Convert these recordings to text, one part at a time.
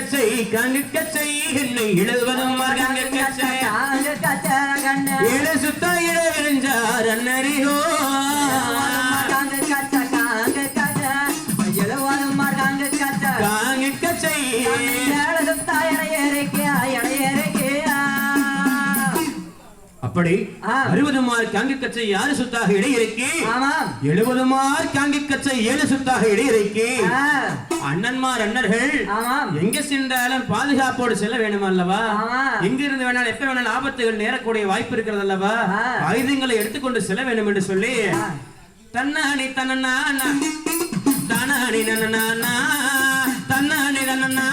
கச்சை என்னை இழுவதும் கச்சை இழு சுத்த இழவிருஞ்சார் அன்னறியோ கச்சை அப்படி 60 மார்க் காங்கி கச்சை 6 சுத்தாக இடையிறக்கி 70 மார்க் காங்கி கச்சை 7 சுத்தாக இடையிறக்கி அண்ணன்மார் அண்ணர்கள் எங்க சென்றாலும் பாதுகாப்போடு செல்ல வேண்டும் அல்லவா? எங்கிருந்து வேணாலும் எப்ப வேணாலும் ஆபத்துகள் நேரக்கூடிய வாய்ப்பு இருக்கிறது அல்லவா? ஆயுதங்களை எடுத்துக்கொண்டு செல்ல வேண்டும் என்று சொல்லி தன்னானி தன்னா தானானி நன்னா தன்னானி நன்னா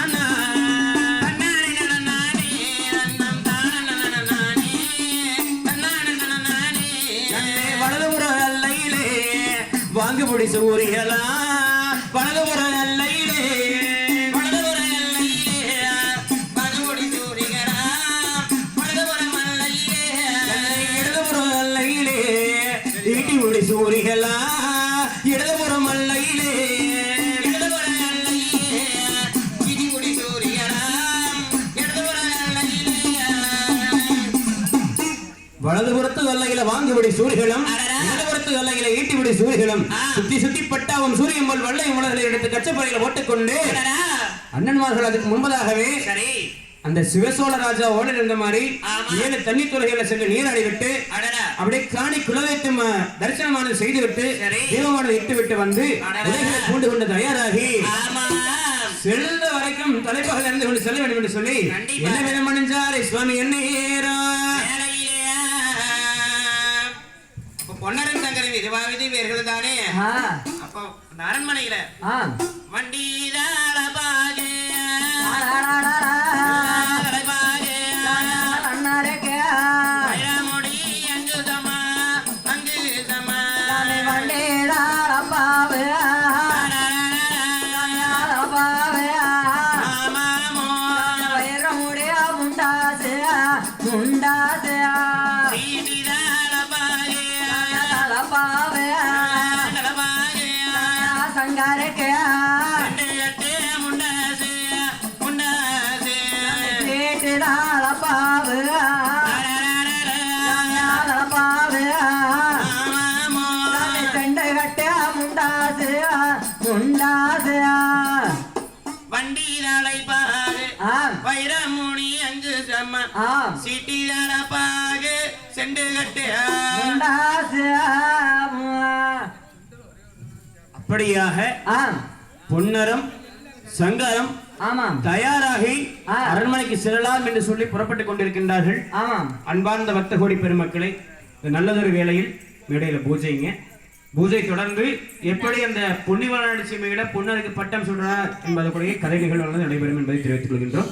வாங்குபடி சூரியலா வலதுபுற எல்லையிலே வலதுபுற எல்லையிலே வாங்குபடி சூரியலா வலதுபுற மல்லையிலே இடதுபுற எல்லையிலே ஈட்டிபுடி சூரியலா இடதுபுற மல்லையிலே இடதுபுற எல்லையிலே ஈட்டிபுடி சூரியலா இடதுபுற எல்லையிலே வலதுபுறத்து எல்லையில வாங்குபடி சூரியலும் எல்லையில ஈட்டிவிடி சூரியகளும் சுத்தி சுத்தி பட்டாவும் சூரியன் போல் வெள்ளை உலகளை எடுத்து கச்சப்பறையில ஓட்டுக்கொண்டு அண்ணன்மார்கள் அதுக்கு முன்பதாகவே அந்த சிவசோழ ராஜா ஓட இருந்த மாதிரி 7 தண்ணி துறைகளை சென்று நீராடி விட்டு அப்படியே காணி குலவைத்து தரிசனமானது செய்து விட்டு தீபமானது இட்டு விட்டு வந்து உலகளை பூண்டு கொண்டு தயாராகி செல்ல வரைக்கும் தலைப்பகல் இருந்து கொண்டு செல்ல வேண்டும் என்று சொல்லி என்ன விதம் அணிஞ்சாரே சுவாமி என்ன பொன்னரன் தங்கரி விரிவாவிதி பேர்கள் தானே அப்போ அரண்மனையில வண்டிதாள பாஜே வண்டிதாளை பாகு வைரமுனி அங்கு சம்ம சீட்டிதாள பாகு செண்டு கட்டு அப்படியாக பொன்னரம் சங்கரம் தயாராகி அரண்மனைக்கு செல்லலாம் என்று சொல்லி புறப்பட்டுக் கொண்டிருக்கின்றார்கள். அன்பார்ந்த பக்த கோடி பெருமக்களை, நல்லதொரு வேளையில் மேடையில பூஜைங்க. பூஜை தொடர்ந்து எப்படி அந்த பொன்னிவள நடிச்சமையில பொன்னருக்கு பட்டம் சொல்றார் என்பதற்குரிய கதை நிகழ்வு நடைபெறும் என்பதை தெரிவித்துக் கொள்கின்றோம்.